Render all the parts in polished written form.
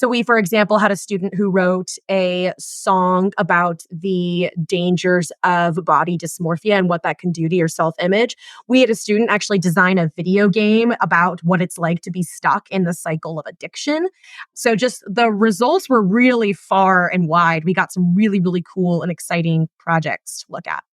So we, for example, had a student who wrote a song about the dangers of body dysmorphia and what that can do to your self-image. We had a student actually design a video game about what it's like to be stuck in the cycle of addiction. So just the results were really far and wide. We got some really, really cool and exciting projects to look at.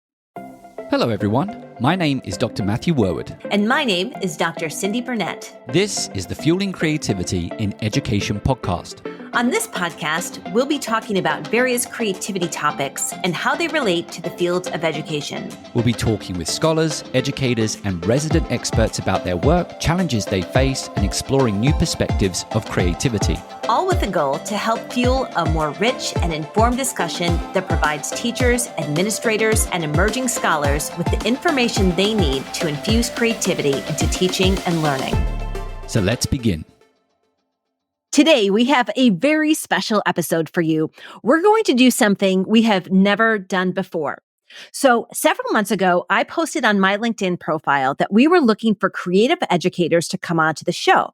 Hello everyone, my name is Dr. Matthew Werwood. And my name is Dr. Cindy Burnett. This is the Fueling Creativity in Education podcast. On this podcast, we'll be talking about various creativity topics and how they relate to the field of education. We'll be talking with scholars, educators, and resident experts about their work, challenges they face, and exploring new perspectives of creativity. All with the goal to help fuel a more rich and informed discussion that provides teachers, administrators, and emerging scholars with the information they need to infuse creativity into teaching and learning. So let's begin. Today, we have a very special episode for you. We're going to do something we have never done before. So several months ago, I posted on my LinkedIn profile that we were looking for creative educators to come onto the show.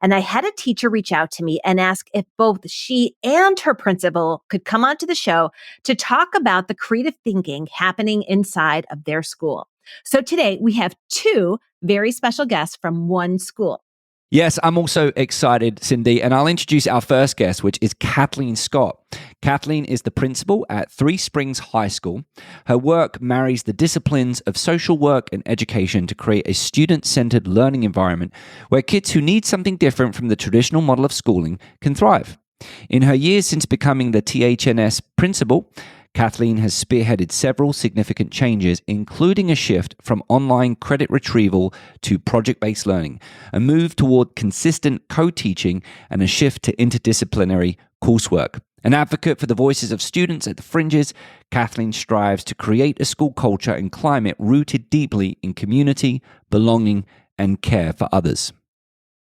And I had a teacher reach out to me and ask if both she and her principal could come onto the show to talk about the creative thinking happening inside of their school. So today we have two very special guests from one school. Yes, I'm also excited, Cindy, and I'll introduce our first guest, which is Cathleen Scott. Cathleen is the principal at Three Springs High School. Her work marries the disciplines of social work and education to create a student-centered learning environment where kids who need something different from the traditional model of schooling can thrive. In her years since becoming the THNS principal, Cathleen has spearheaded several significant changes, including a shift from online credit retrieval to project-based learning, a move toward consistent co-teaching, and a shift to interdisciplinary coursework. An advocate for the voices of students at the fringes, Cathleen strives to create a school culture and climate rooted deeply in community, belonging, and care for others.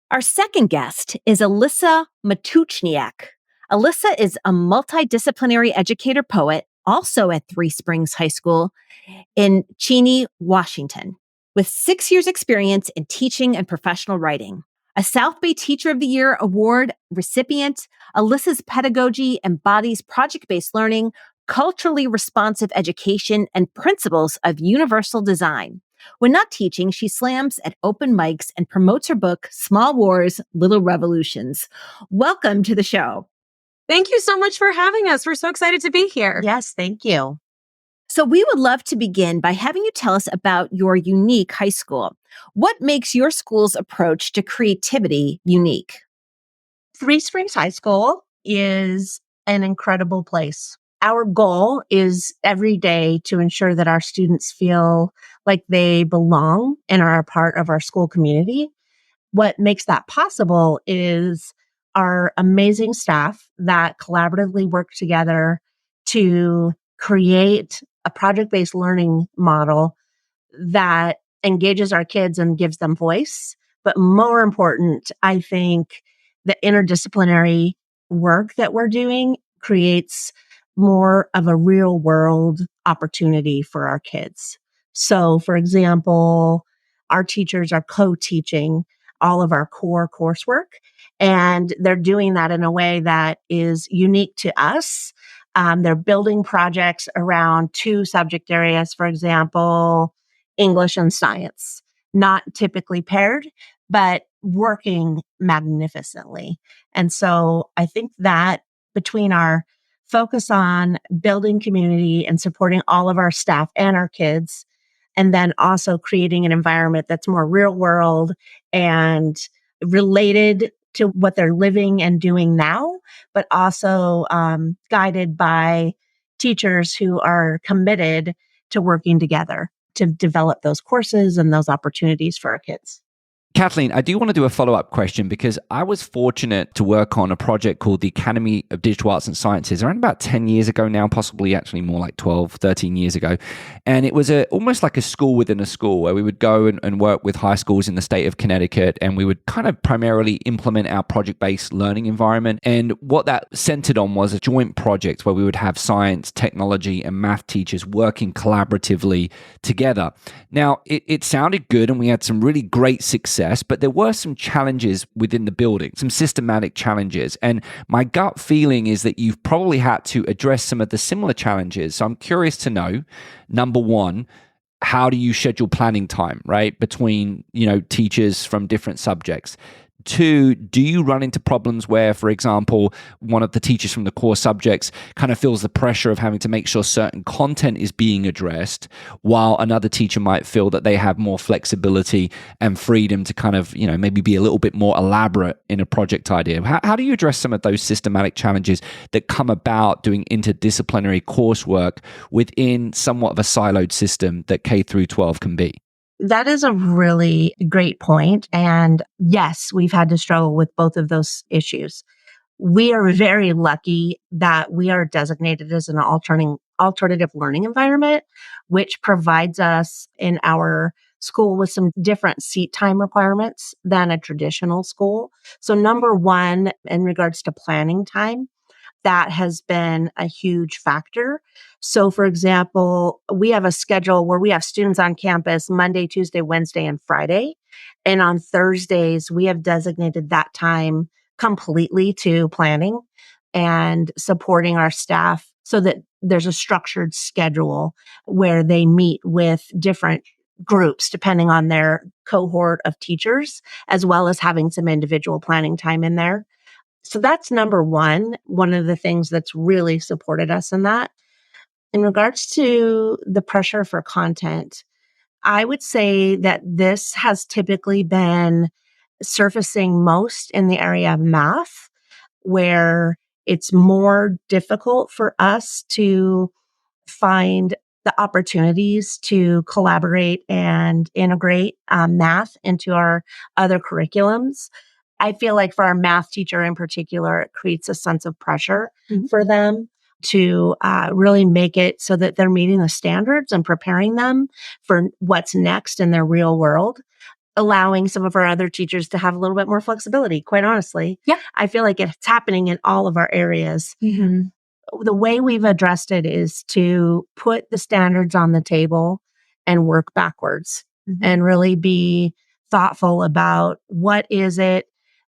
Our second guest is Alyssa Matuchniak. Alyssa is a multidisciplinary educator-poet, also at Three Springs High School in Cheney, Washington, with 6 years experience in teaching and professional writing. A South Bay Teacher of the Year Award recipient, Alyssa's pedagogy embodies project-based learning, culturally responsive education, and principles of universal design. When not teaching, she slams at open mics and promotes her book, Small Wars, Little Revolutions. Welcome to the show. Thank you so much for having us. We're so excited to be here. Yes, thank you. So we would love to begin by having you tell us about your unique high school. What makes your school's approach to creativity unique? Three Springs High School is an incredible place. Our goal is every day to ensure that our students feel like they belong and are a part of our school community. What makes that possible is our amazing staff that collaboratively work together to create a project-based learning model that engages our kids and gives them voice. But more important, I think the interdisciplinary work that we're doing creates more of a real world opportunity for our kids. So, for example, our teachers are co-teaching all of our core coursework, and they're doing that in a way that is unique to us. They're building projects around two subject areas, for example, English and science, not typically paired, but working magnificently. And so I think that between our focus on building community and supporting all of our staff and our kids, and then also creating an environment that's more real world and related to what they're living and doing now, but also guided by teachers who are committed to working together to develop those courses and those opportunities for our kids. Cathleen, I do want to do a follow-up question because I was fortunate to work on a project called the Academy of Digital Arts and Sciences around about 10 years ago now, possibly actually more like 12, 13 years ago. And it was almost like a school within a school where we would go and work with high schools in the state of Connecticut, and we would kind of primarily implement our project-based learning environment. And what that centered on was a joint project where we would have science, technology, and math teachers working collaboratively together. Now, it sounded good, and we had some really great success success, but there were some challenges within the building, some systematic challenges. And my gut feeling is that you've probably had to address some of the similar challenges. So I'm curious to know, number one, how do you schedule planning time, right, between, teachers from different subjects? Two, do you run into problems where, for example, one of the teachers from the core subjects kind of feels the pressure of having to make sure certain content is being addressed, while another teacher might feel that they have more flexibility and freedom to kind of, maybe be a little bit more elaborate in a project idea? How do you address some of those systematic challenges that come about doing interdisciplinary coursework within somewhat of a siloed system that K through 12 can be? That is a really great point. And yes, we've had to struggle with both of those issues. We are very lucky that we are designated as an alternative learning environment, which provides us in our school with some different seat time requirements than a traditional school. So number one, in regards to planning time, that has been a huge factor. So for example, we have a schedule where we have students on campus Monday, Tuesday, Wednesday, and Friday. And on Thursdays, we have designated that time completely to planning and supporting our staff so that there's a structured schedule where they meet with different groups depending on their cohort of teachers, as well as having some individual planning time in there. So that's number one of the things that's really supported us in that. In regards to the pressure for content, I would say that this has typically been surfacing most in the area of math, where it's more difficult for us to find the opportunities to collaborate and integrate math into our other curriculums. I feel like for our math teacher in particular, it creates a sense of pressure for them to really make it so that they're meeting the standards and preparing them for what's next in their real world, allowing some of our other teachers to have a little bit more flexibility, quite honestly. Yeah. I feel like it's happening in all of our areas. The way we've addressed it is to put the standards on the table and work backwards and really be thoughtful about what is it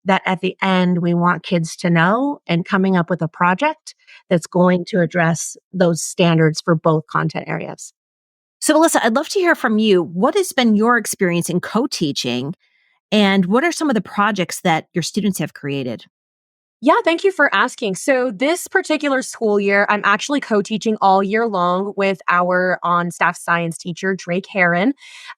that at the end we want kids to know, and coming up with a project that's going to address those standards for both content areas. So, Alyssa, I'd love to hear from you. What has been your experience in co-teaching, and what are some of the projects that your students have created? Yeah, thank you for asking. So this particular school year, I'm actually co-teaching all year long with our on-staff science teacher, Drake Heron.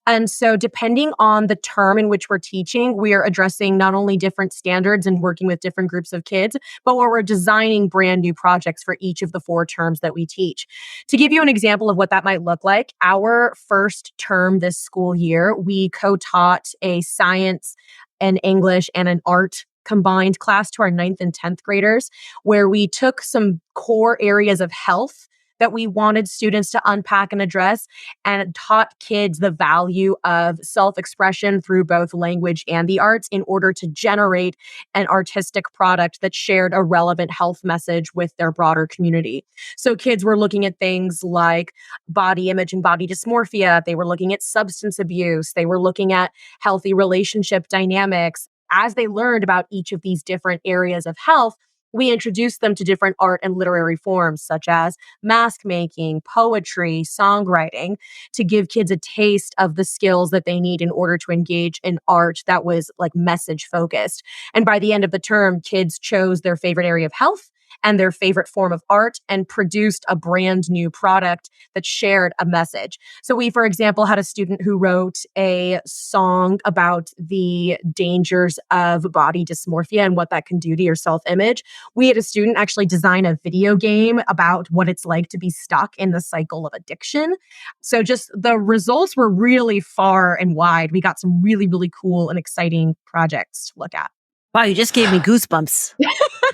And so depending on the term in which we're teaching, we are addressing not only different standards and working with different groups of kids, but we're designing brand new projects for each of the 4 terms that we teach. To give you an example of what that might look like, our first term this school year, we co-taught a science, an English, and an art combined class to our 9th and 10th graders, where we took some core areas of health that we wanted students to unpack and address, and taught kids the value of self-expression through both language and the arts in order to generate an artistic product that shared a relevant health message with their broader community. So kids were looking at things like body image and body dysmorphia. They were looking at substance abuse. They were looking at healthy relationship dynamics. As they learned about each of these different areas of health, we introduced them to different art and literary forms such as mask making, poetry, songwriting, to give kids a taste of the skills that they need in order to engage in art that was like message focused. And by the end of the term, kids chose their favorite area of health and their favorite form of art and produced a brand new product that shared a message. So we, for example, had a student who wrote a song about the dangers of body dysmorphia and what that can do to your self-image. We had a student actually design a video game about what it's like to be stuck in the cycle of addiction. So just the results were really far and wide. We got some really, really cool and exciting projects to look at. Wow, you just gave me goosebumps.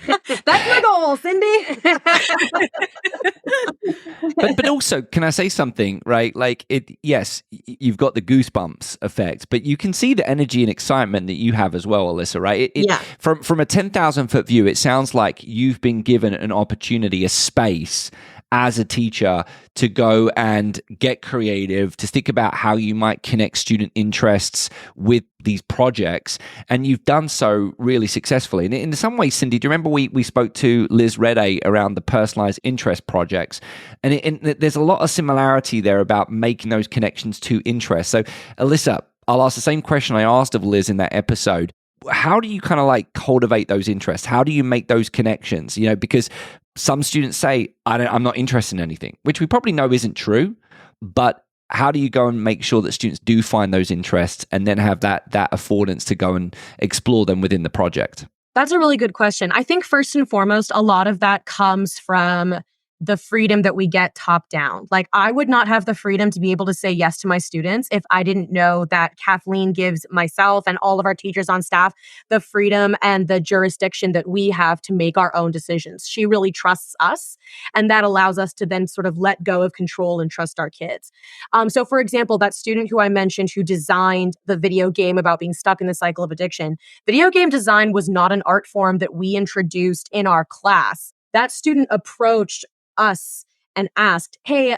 That's my goal, Cindy. But also, can I say something, right? Like yes, you've got the goosebumps effect, but you can see the energy and excitement that you have as well, Alyssa, right? Yeah. From a 10,000 foot view, it sounds like you've been given an opportunity, a space, as a teacher to go and get creative, to think about how you might connect student interests with these projects. And you've done so really successfully. And in some ways, Cindy, do you remember we spoke to Liz Redday around the personalized interest projects? And there's a lot of similarity there about making those connections to interest. So, Alyssa, I'll ask the same question I asked of Liz in that episode. How do you kind of like cultivate those interests? How do you make those connections? You know, because some students say, I'm not interested in anything, which we probably know isn't true, but how do you go and make sure that students do find those interests and then have that affordance to go and explore them within the project? That's a really good question. I think first and foremost, a lot of that comes from the freedom that we get top down. Like, I would not have the freedom to be able to say yes to my students if I didn't know that Cathleen gives myself and all of our teachers on staff the freedom and the jurisdiction that we have to make our own decisions. She really trusts us, and that allows us to then sort of let go of control and trust our kids. So for example, that student who I mentioned who designed the video game about being stuck in the cycle of addiction, video game design was not an art form that we introduced in our class. That student approached us and asked, hey,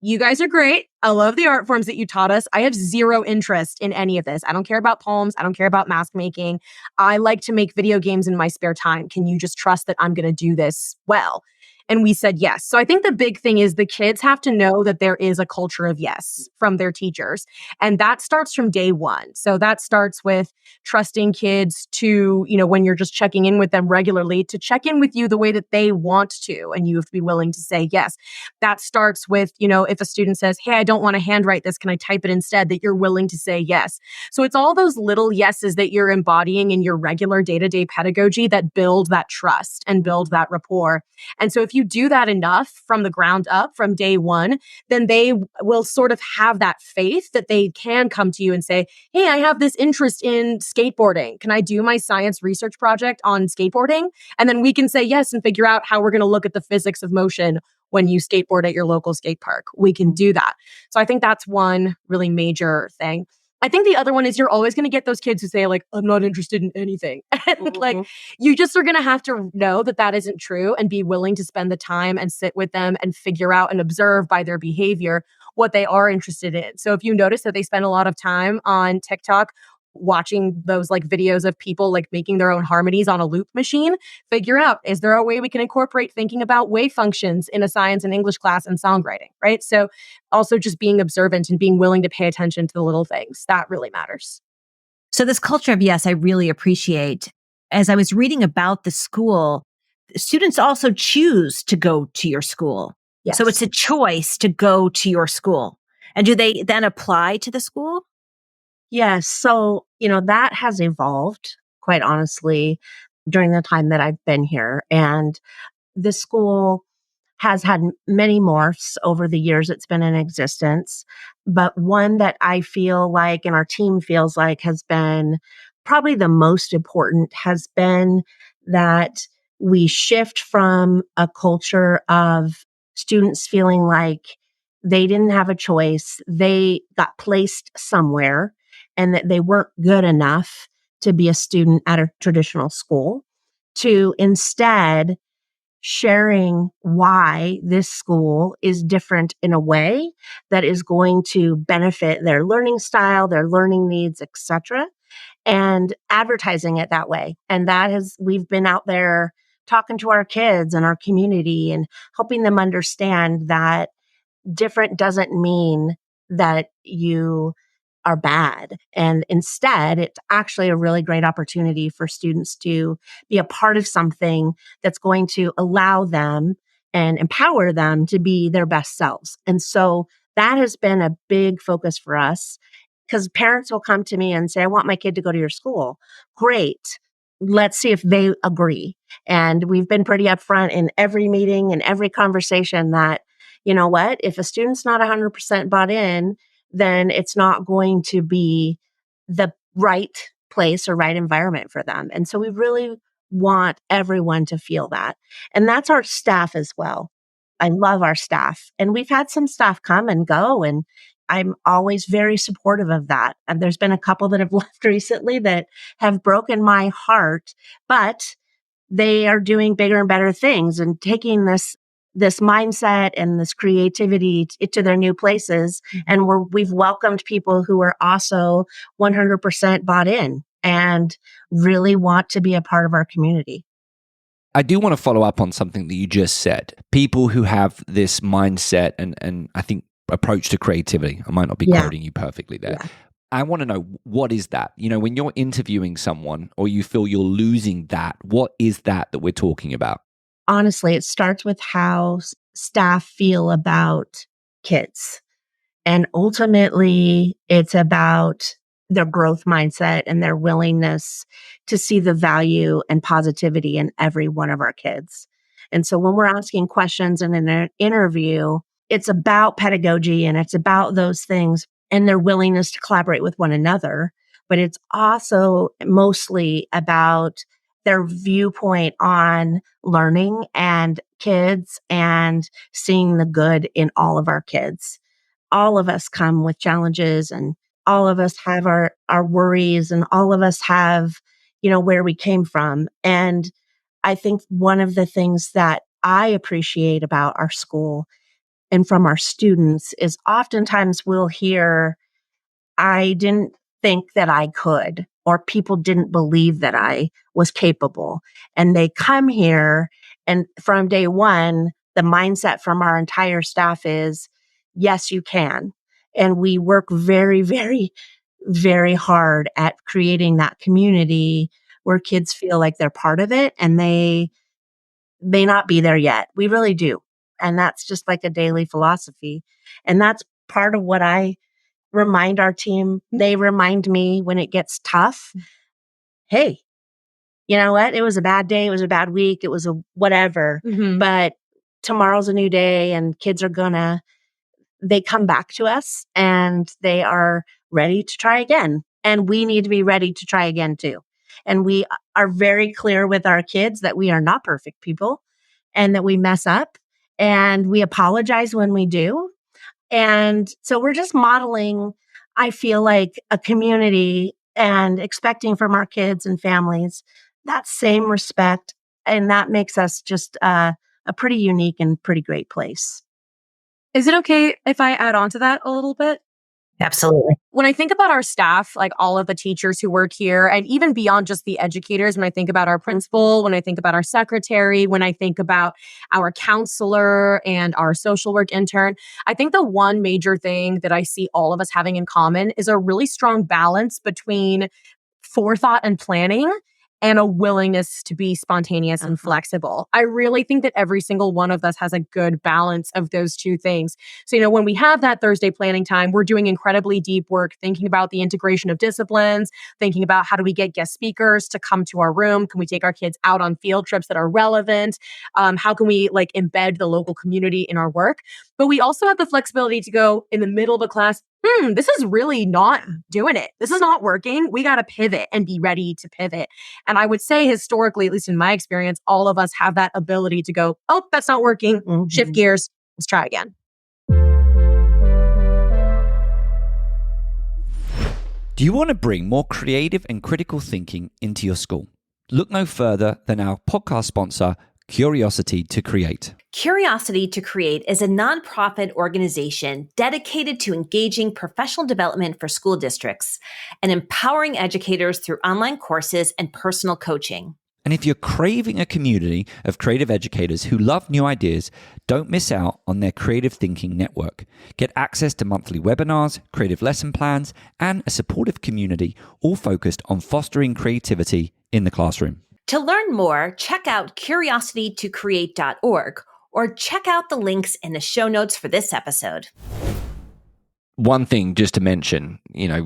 you guys are great. I love the art forms that you taught us. I have zero interest in any of this. I don't care about poems. I don't care about mask making. I like to make video games in my spare time. Can you just trust that I'm going to do this well? And we said yes. So I think the big thing is the kids have to know that there is a culture of yes from their teachers. And that starts from day one. So that starts with trusting kids to, when you're just checking in with them regularly, to check in with you the way that they want to. And you have to be willing to say yes. That starts with, if a student says, hey, I don't want to handwrite this, can I type it instead? That you're willing to say yes. So it's all those little yeses that you're embodying in your regular day-to-day pedagogy that build that trust and build that rapport. And so if you do that enough from the ground up from day one, then they will sort of have that faith that they can come to you and say, hey, I have this interest in skateboarding. Can I do my science research project on skateboarding? And then we can say yes and figure out how we're going to look at the physics of motion when you skateboard at your local skate park. We can do that. So I think that's one really major thing. I think the other one is you're always going to get those kids who say, like, I'm not interested in anything. And like, you just are going to have to know that that isn't true and be willing to spend the time and sit with them and figure out and observe by their behavior what they are interested in. So if you notice that they spend a lot of time on TikTok watching those like videos of people like making their own harmonies on a loop machine, figure out, is there a way we can incorporate thinking about wave functions in a science and English class and songwriting, right? So also just being observant and being willing to pay attention to the little things, that really matters. So this culture of yes, I really appreciate. As I was reading about the school, students also choose to go to your school. Yes. So it's a choice to go to your school. And do they then apply to the school? Yes. So, that has evolved, quite honestly, during the time that I've been here. And this school has had many morphs over the years it's been in existence. But one that I feel like, and our team feels like, has been probably the most important has been that we shift from a culture of students feeling like they didn't have a choice. They got placed somewhere and that they weren't good enough to be a student at a traditional school, to instead sharing why this school is different in a way that is going to benefit their learning style, their learning needs, etc., and advertising it that way. And we've been out there talking to our kids and our community and helping them understand that different doesn't mean that you are bad. And instead, it's actually a really great opportunity for students to be a part of something that's going to allow them and empower them to be their best selves. And so that has been a big focus for us, because parents will come to me and say, I want my kid to go to your school. Great. Let's see if they agree. And we've been pretty upfront in every meeting and every conversation that, you know what, if a student's not 100% bought in, then it's not going to be the right place or right environment for them. And so we really want everyone to feel that. And that's our staff as well. I love our staff. And we've had some staff come and go, and I'm always very supportive of that. And there's been a couple that have left recently that have broken my heart, but they are doing bigger and better things and taking this this mindset and this creativity to their new places. And we've welcomed people who are also 100% bought in and really want to be a part of our community. I do want to follow up on something that you just said. People who have this mindset and I think approach to creativity. I might not be quoting you perfectly there. Yeah. I want to know, what is that? When you're interviewing someone or you feel you're losing that, what is that we're talking about? Honestly, it starts with how staff feel about kids. And ultimately, it's about their growth mindset and their willingness to see the value and positivity in every one of our kids. And so when we're asking questions in an interview, it's about pedagogy and it's about those things and their willingness to collaborate with one another. But it's also mostly about their viewpoint on learning and kids and seeing the good in all of our kids. All of us come with challenges and all of us have our worries and all of us have, where we came from. And I think one of the things that I appreciate about our school and from our students is oftentimes we'll hear, I didn't think that I could, or people didn't believe that I was capable. And they come here and from day one, the mindset from our entire staff is, yes, you can. And we work very, very, very hard at creating that community where kids feel like they're part of it and they may not be there yet. We really do. And that's just like a daily philosophy. And that's part of what I remind our team. They remind me when it gets tough. Hey, you know what? It was a bad day. It was a bad week. It was a whatever. Mm-hmm. But tomorrow's a new day and kids are they come back to us and they are ready to try again. And we need to be ready to try again too. And we are very clear with our kids that we are not perfect people and that we mess up and we apologize when we do. And so we're just modeling, I feel like, a community and expecting from our kids and families that same respect. And that makes us just a pretty unique and pretty great place. Is it okay if I add on to that a little bit? Absolutely. When I think about our staff, like all of the teachers who work here, and even beyond just the educators, when I think about our principal, when I think about our secretary, when I think about our counselor and our social work intern, I think the one major thing that I see all of us having in common is a really strong balance between forethought and planning and a willingness to be spontaneous and flexible. I really think that every single one of us has a good balance of those two things. So, when we have that Thursday planning time, we're doing incredibly deep work, thinking about the integration of disciplines, thinking about how do we get guest speakers to come to our room? Can we take our kids out on field trips that are relevant? How can we embed the local community in our work? But we also have the flexibility to go in the middle of a class, this is really not doing it. This is not working. We got to pivot and be ready to pivot. And I would say historically, at least in my experience, all of us have that ability to go, oh, that's not working. Mm-hmm. Shift gears. Let's try again. Do you want to bring more creative and critical thinking into your school? Look no further than our podcast sponsor, Curiosity to Create. Curiosity to Create is a nonprofit organization dedicated to engaging professional development for school districts and empowering educators through online courses and personal coaching. And if you're craving a community of creative educators who love new ideas, don't miss out on their Creative Thinking Network. Get access to monthly webinars, creative lesson plans, and a supportive community, all focused on fostering creativity in the classroom. To learn more, check out curiositytocreate.org or check out the links in the show notes for this episode. One thing just to mention,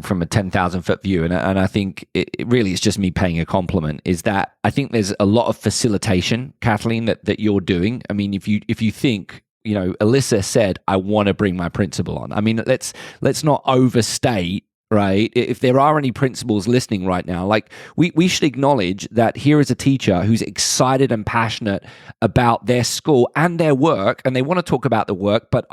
from a 10,000 foot view, and I think it really is just me paying a compliment, is that I think there's a lot of facilitation, Cathleen, that you're doing. I mean, if you think, Alyssa said, I want to bring my principal on. I mean, let's not overstate, right? If there are any principals listening right now, we should acknowledge that here is a teacher who's excited and passionate about their school and their work, and they want to talk about the work, but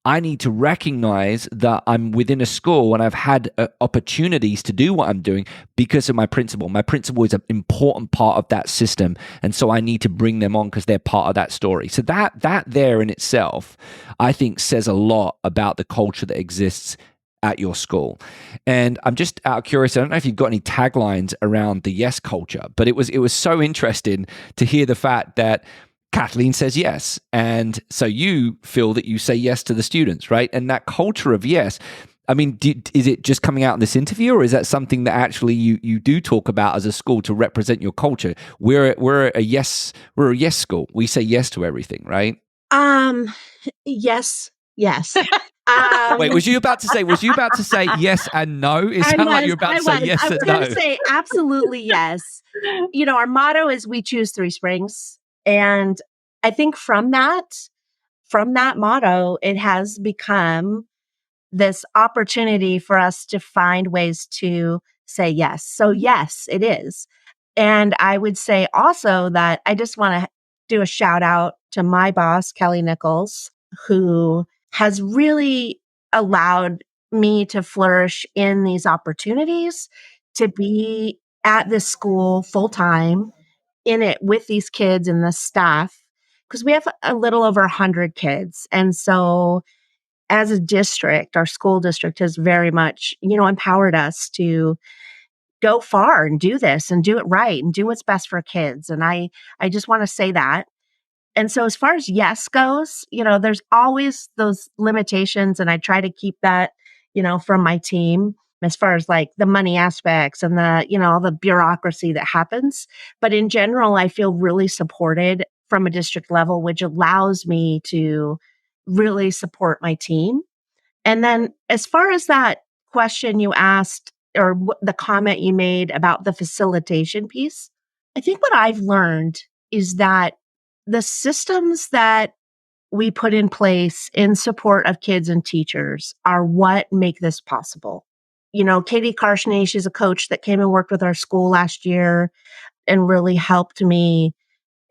I need to recognize that I'm within a school and I've had opportunities to do what I'm doing because of my principal. My principal is an important part of that system. And so I need to bring them on because they're part of that story. So that there in itself, I think says a lot about the culture that exists at your school. And I'm just out of curiosity, I don't know if you've got any taglines around the yes culture, but it was so interesting to hear the fact that Cathleen says yes. And so you feel that you say yes to the students, right? And that culture of yes, I mean, is it just coming out in this interview, or is that something that actually you do talk about as a school to represent your culture? We're a yes school. We say yes to everything, right? Yes. Wait, was you about to say yes and no? It sounded like you were about to say yes and no. I was going to say absolutely yes. Our motto is we choose Three Springs. And I think from that motto, it has become this opportunity for us to find ways to say yes. So yes, it is. And I would say also that I just want to do a shout out to my boss, Kelly Nichols, who has really allowed me to flourish in these opportunities to be at this school full time, in it with these kids and the staff, because we have a little over 100 kids. And so as a district, our school district has very much, empowered us to go far and do this and do it right and do what's best for kids. And I just want to say that. And so as far as yes goes, there's always those limitations, and I try to keep that, from my team as far as like the money aspects and the, all the bureaucracy that happens. But in general, I feel really supported from a district level, which allows me to really support my team. And then as far as that question you asked, or the comment you made about the facilitation piece, I think what I've learned is that the systems that we put in place in support of kids and teachers are what make this possible. Katie Karshney, she's a coach that came and worked with our school last year and really helped me,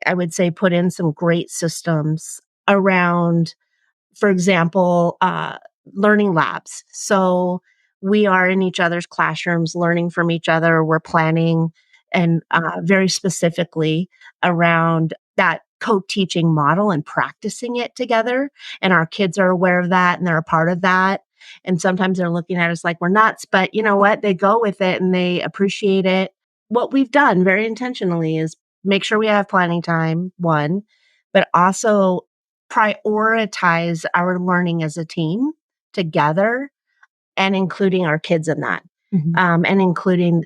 I would say, put in some great systems around, for example, learning labs. So we are in each other's classrooms, learning from each other. We're planning and very specifically around that co-teaching model and practicing it together. And our kids are aware of that and they're a part of that. And sometimes they're looking at us like we're nuts, but you know what? They go with it and they appreciate it. What we've done very intentionally is make sure we have planning time, one, but also prioritize our learning as a team together, and including our kids in that, and including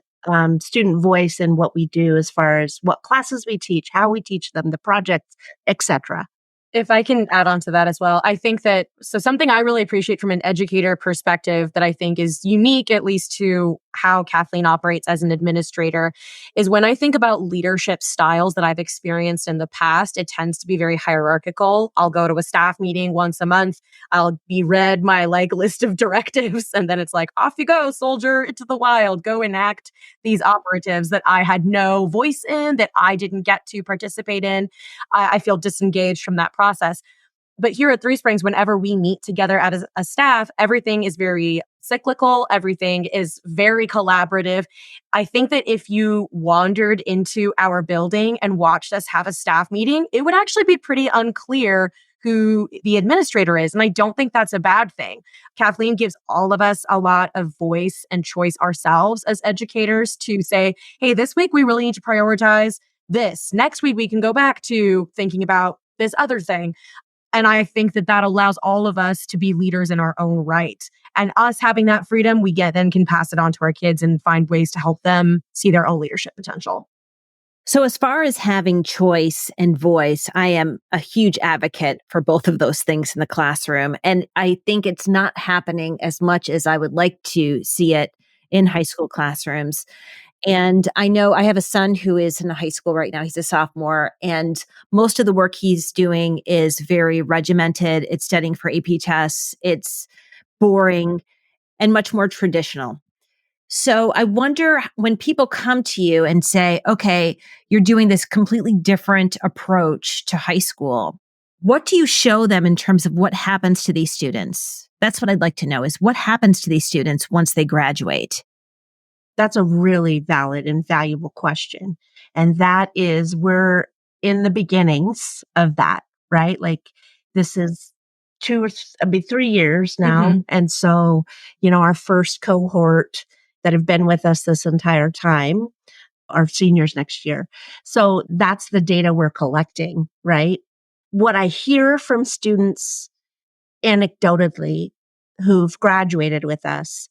student voice in what we do as far as what classes we teach, how we teach them, the projects, etc. If I can add on to that as well, I think that, so something I really appreciate from an educator perspective that I think is unique, at least to how Cathleen operates as an administrator, is when I think about leadership styles that I've experienced in the past, it tends to be very hierarchical. I'll go to a staff meeting once a month. I'll be read my list of directives, and then it's like, off you go, soldier, into the wild, go enact these operatives that I had no voice in, that I didn't get to participate in. I feel disengaged from that process. But here at Three Springs, whenever we meet together as a staff, everything is very cyclical. Everything is very collaborative. I think that if you wandered into our building and watched us have a staff meeting, it would actually be pretty unclear who the administrator is. And I don't think that's a bad thing. Cathleen gives all of us a lot of voice and choice ourselves as educators to say, hey, this week we really need to prioritize this. Next week we can go back to thinking about this other thing. And I think that that allows all of us to be leaders in our own right. And us having that freedom, we then can pass it on to our kids and find ways to help them see their own leadership potential. So as far as having choice and voice, I am a huge advocate for both of those things in the classroom. And I think it's not happening as much as I would like to see it in high school classrooms. And I know I have a son who is in high school right now. He's a sophomore, and most of the work he's doing is very regimented. It's studying for AP tests. It's boring and much more traditional. So I wonder, when people come to you and say, okay, you're doing this completely different approach to high school, What do you show them in terms of what happens to these students? That's what I'd like to know, is what happens to these students once they graduate? That's a really valid and valuable question. And that is, we're in the beginnings of that, right? Like this is 3 years now. Mhm. And so, our first cohort that have been with us this entire time are seniors next year. So that's the data we're collecting, right? What I hear from students anecdotally who've graduated with us,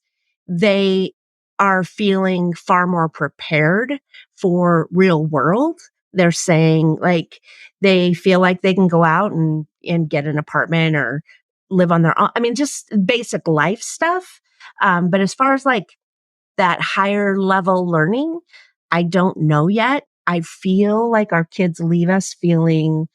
they are feeling far more prepared for real world. They're saying like they feel like they can go out and get an apartment or live on their own. I mean, just basic life stuff. But as far as like that higher level learning, I don't know yet. I feel like our kids leave us feeling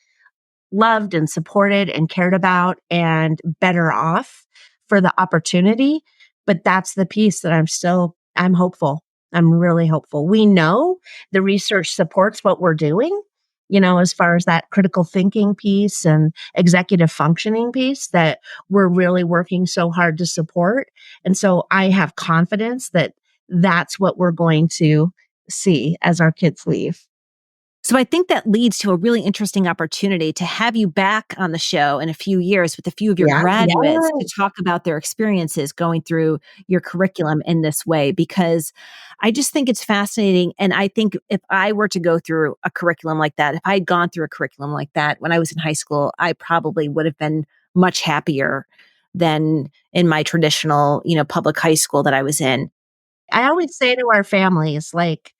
loved and supported and cared about and better off for the opportunity. But that's the piece that I'm hopeful. I'm really hopeful. We know the research supports what we're doing, as far as that critical thinking piece and executive functioning piece that we're really working so hard to support. And so I have confidence that that's what we're going to see as our kids leave. So I think that leads to a really interesting opportunity to have you back on the show in a few years with a few of your Yeah. graduates Yeah. to talk about their experiences going through your curriculum in this way, because I just think it's fascinating. And I think if I were to go through a curriculum like that, if I had gone through a curriculum like that when I was in high school, I probably would have been much happier than in my traditional, public high school that I was in. I always say to our families, like,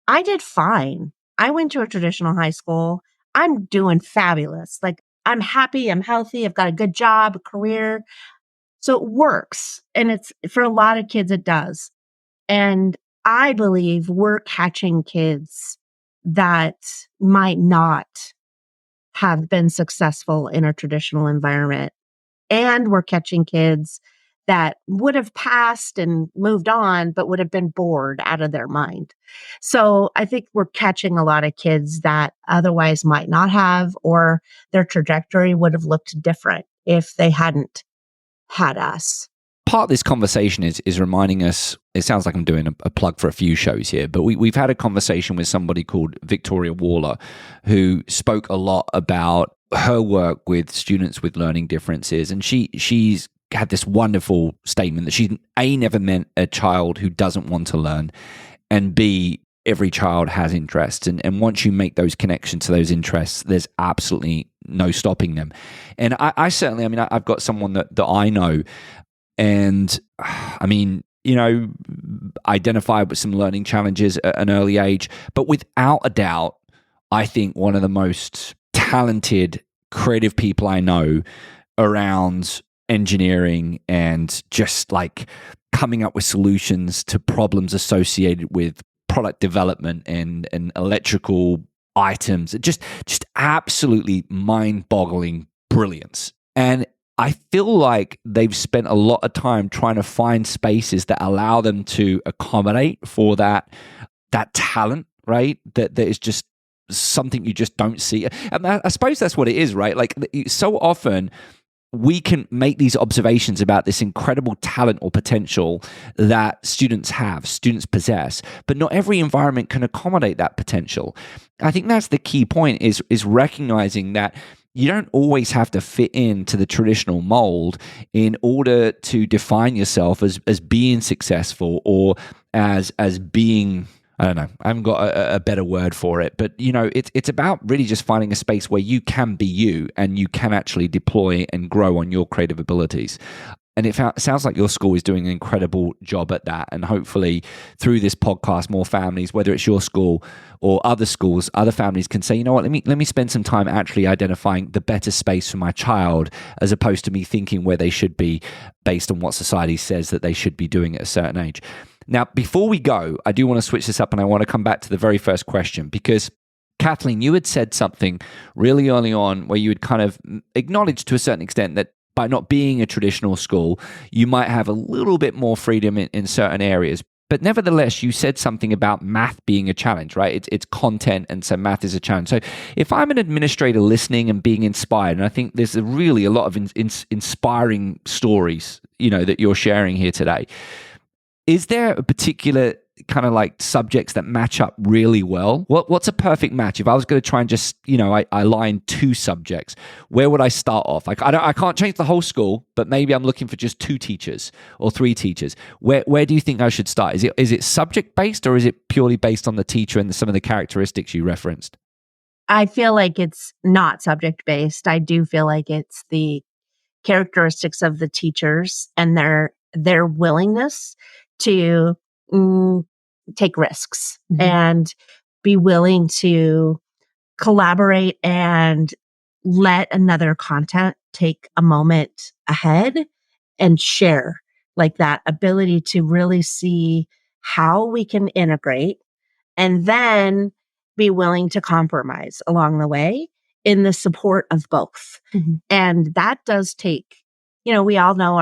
I did fine. I went to a traditional high school. I'm doing fabulous. Like, I'm happy. I'm healthy. I've got a good job, a career. So it works. And it's for a lot of kids, it does. And I believe we're catching kids that might not have been successful in a traditional environment. And we're catching kids that would have passed and moved on, but would have been bored out of their mind. So I think we're catching a lot of kids that otherwise might not have, or their trajectory would have looked different if they hadn't had us. Part of this conversation is reminding us, it sounds like I'm doing a plug for a few shows here, but we've had a conversation with somebody called Victoria Waller, who spoke a lot about her work with students with learning differences. And she's had this wonderful statement that she, A, never meant a child who doesn't want to learn, and B, every child has interests. And once you make those connections to those interests, there's absolutely no stopping them. And I certainly, I've got someone that I know, and identified with some learning challenges at an early age, but without a doubt, I think one of the most talented, creative people I know around engineering and just like coming up with solutions to problems associated with product development and electrical items. Just absolutely mind-boggling brilliance. And I feel like they've spent a lot of time trying to find spaces that allow them to accommodate for that talent, right? That is just something you just don't see. And I suppose that's what it is, right? Like so often we can make these observations about this incredible talent or potential that students possess, but not every environment can accommodate that potential. I think that's the key point is recognizing that you don't always have to fit into the traditional mold in order to define yourself as being successful or as being, I don't know, I haven't got a better word for it, but it's about really just finding a space where you can be you and you can actually deploy and grow on your creative abilities. And it sounds like your school is doing an incredible job at that. And hopefully through this podcast, more families, whether it's your school or other schools, other families can say, you know what, let me spend some time actually identifying the better space for my child, as opposed to me thinking where they should be based on what society says that they should be doing at a certain age. Now, before we go, I do want to switch this up and I want to come back to the very first question, because Cathleen, you had said something really early on where you had kind of acknowledged to a certain extent that by not being a traditional school, you might have a little bit more freedom in certain areas. But nevertheless, you said something about math being a challenge, right? It's content, and so math is a challenge. So if I'm an administrator listening and being inspired, and I think there's really a lot of inspiring stories, that you're sharing here today. Is there a particular kind of like subjects that match up really well? What's a perfect match? If I was going to try and just, I line two subjects, where would I start off? Like, I can't change the whole school, but maybe I'm looking for just 2 teachers or 3 teachers. Where do you think I should start? Is it subject based, or is it purely based on the teacher and some of the characteristics you referenced? I feel like it's not subject based. I do feel like it's the characteristics of the teachers and their willingness to take risks and be willing to collaborate and let another content take a moment ahead and share, like that ability to really see how we can integrate and then be willing to compromise along the way in the support of both. And that does take, we all know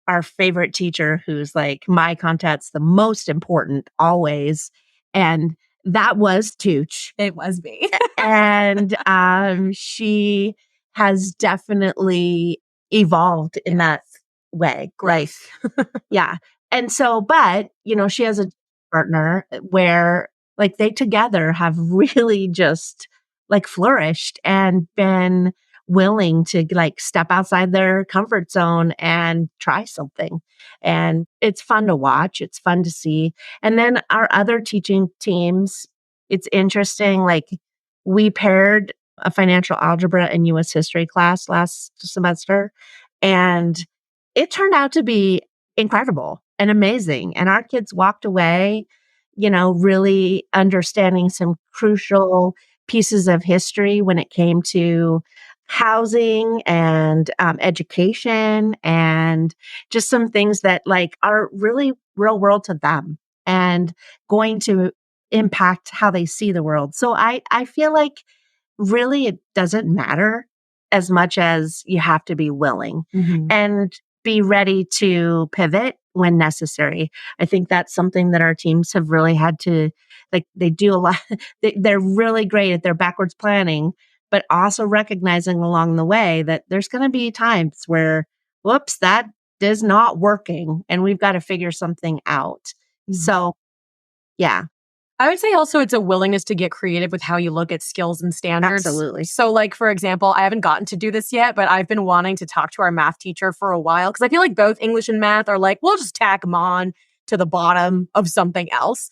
our favorite teacher who's like, my content's the most important always. And that was Tooch. It was me. And she has definitely evolved in that way. Like, yeah. And so, but, she has a partner where like they together have really just like flourished and been willing to like step outside their comfort zone and try something. And it's fun to watch. It's fun to see. And then our other teaching teams, it's interesting. Like we paired a financial algebra and US history class last semester, and it turned out to be incredible and amazing. And our kids walked away, really understanding some crucial pieces of history when it came to housing and education and just some things that like are really real world to them and going to impact how they see the world. So I feel like really it doesn't matter as much as you have to be willing and be ready to pivot when necessary. I think that's something that our teams have really had to, like, they do a lot. They're really great at their backwards planning, but also recognizing along the way that there's going to be times where, whoops, that is not working and we've got to figure something out. So, yeah. I would say also it's a willingness to get creative with how you look at skills and standards. Absolutely. So like, for example, I haven't gotten to do this yet, but I've been wanting to talk to our math teacher for a while because I feel like both English and math are like, we'll just tack them on to the bottom of something else.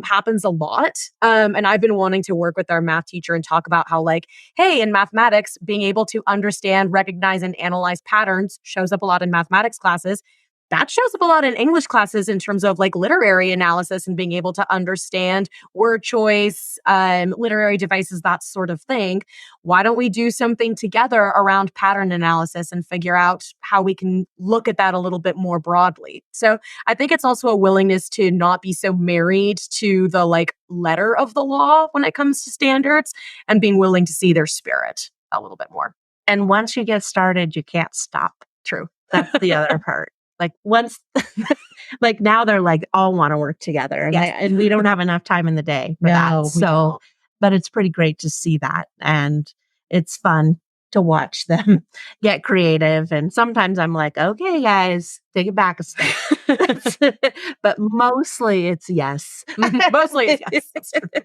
Happens a lot. And I've been wanting to work with our math teacher and talk about how like, hey, in mathematics, being able to understand, recognize, and analyze patterns shows up a lot in mathematics classes. That shows up a lot in English classes in terms of like literary analysis and being able to understand word choice, literary devices, that sort of thing. Why don't we do something together around pattern analysis and figure out how we can look at that a little bit more broadly? So I think it's also a willingness to not be so married to the like letter of the law when it comes to standards and being willing to see their spirit a little bit more. And once you get started, you can't stop. True. That's the other part. Like once, like now they're like all want to work together, and, and we don't have enough time in the day for that. So, but it's pretty great to see that, and it's fun to watch them get creative. And sometimes I'm like, okay, guys, take it back a step. But mostly it's yes. Mostly it's yes. That's true.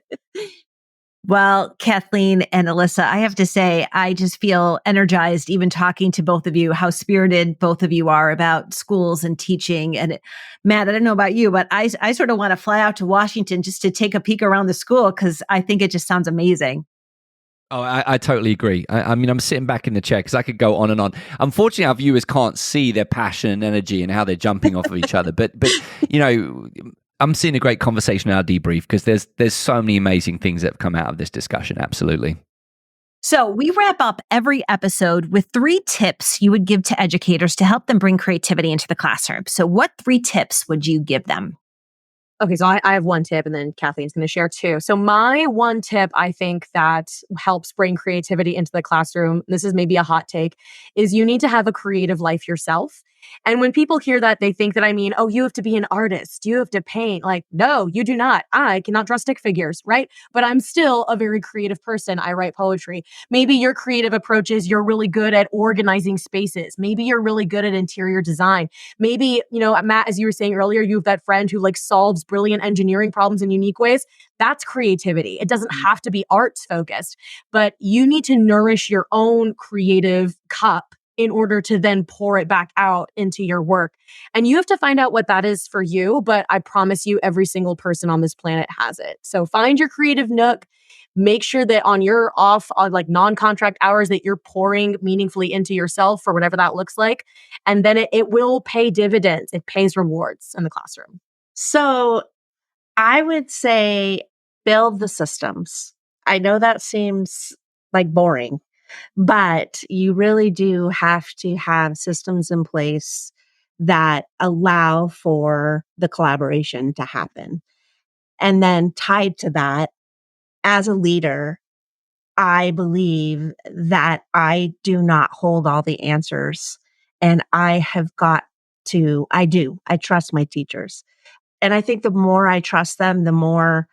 Well, Cathleen and Alyssa, I have to say, I just feel energized even talking to both of you, how spirited both of you are about schools and teaching. And Matt, I don't know about you, but I sort of want to fly out to Washington just to take a peek around the school because I think it just sounds amazing. Oh, I totally agree. I mean, I'm sitting back in the chair because I could go on and on. Unfortunately, our viewers can't see their passion and energy and how they're jumping off of each other. But I'm seeing a great conversation in our debrief because there's so many amazing things that have come out of this discussion. Absolutely. So we wrap up every episode with 3 tips you would give to educators to help them bring creativity into the classroom. So what 3 tips would you give them? Okay, so I have one tip and then Kathleen's going to share 2. So my one tip I think that helps bring creativity into the classroom, this is maybe a hot take, is you need to have a creative life yourself. And when people hear that, they think that I mean, oh, you have to be an artist. You have to paint. Like, no, you do not. I cannot draw stick figures, right? But I'm still a very creative person. I write poetry. Maybe your creative approach is you're really good at organizing spaces. Maybe you're really good at interior design. Maybe, Matt, as you were saying earlier, you have that friend who like solves brilliant engineering problems in unique ways. That's creativity. It doesn't have to be arts focused, but you need to nourish your own creative cup in order to then pour it back out into your work. And you have to find out what that is for you, but I promise you every single person on this planet has it. So find your creative nook. Make sure that on your off on like non-contract hours that you're pouring meaningfully into yourself for whatever that looks like. And then it will pay dividends. It pays rewards in the classroom. So I would say build the systems. I know that seems like boring, but you really do have to have systems in place that allow for the collaboration to happen. And then tied to that, as a leader, I believe that I do not hold all the answers. And I trust my teachers. And I think the more I trust them, the more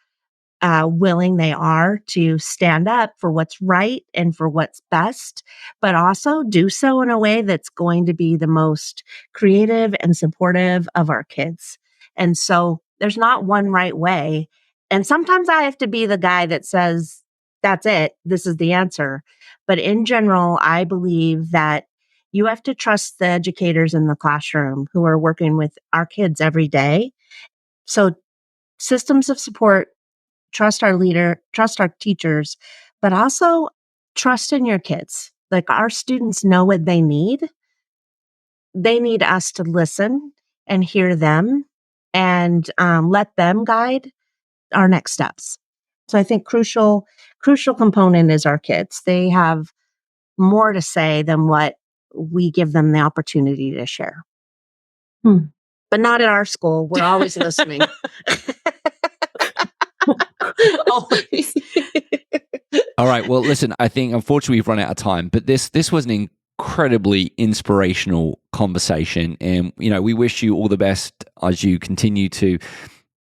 willing they are to stand up for what's right and for what's best, but also do so in a way that's going to be the most creative and supportive of our kids. And so there's not one right way. And sometimes I have to be the guy that says, that's it. This is the answer. But in general, I believe that you have to trust the educators in the classroom who are working with our kids every day. So systems of support, trust our leader, trust our teachers, but also trust in your kids. Like our students know what they need. They need us to listen and hear them and let them guide our next steps. So I think crucial component is our kids. They have more to say than what we give them the opportunity to share. But not at our school. We're always listening. Always. All right. Well, listen, I think unfortunately we've run out of time, but this was an incredibly inspirational conversation. And, we wish you all the best as you continue to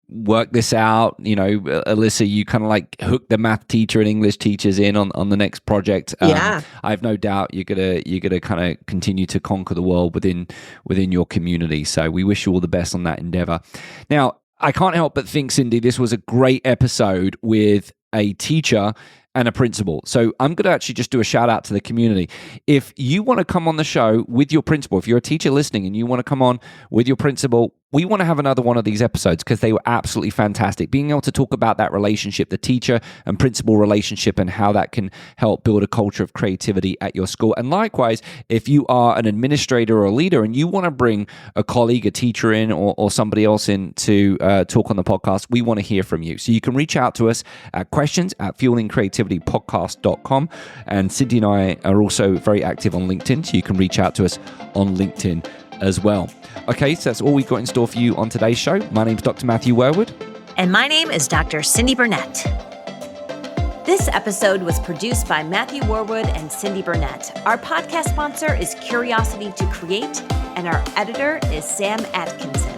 work this out. Alyssa, you kind of like hook the math teacher and English teachers in on the next project. Yeah. I have no doubt you're gonna kind of continue to conquer the world within your community. So we wish you all the best on that endeavor. Now, I can't help but think, Cindy, this was a great episode with a teacher and a principal. So I'm going to actually just do a shout out to the community. If you want to come on the show with your principal, if you're a teacher listening and you want to come on with your principal, we want to have another one of these episodes because they were absolutely fantastic. Being able to talk about that relationship, the teacher and principal relationship, and how that can help build a culture of creativity at your school. And likewise, if you are an administrator or a leader and you want to bring a colleague, a teacher in, or somebody else in to talk on the podcast, we want to hear from you. So you can reach out to us at questions@fuelingcreativitypodcast.com. And Cindy and I are also very active on LinkedIn, so you can reach out to us on LinkedIn as well. Okay, so that's all we've got in store for you on today's show. My name's Dr. Matthew Wurwood. And my name is Dr. Cindy Burnett. This episode was produced by Matthew Wurwood and Cindy Burnett. Our podcast sponsor is Curiosity to Create, and our editor is Sam Atkinson.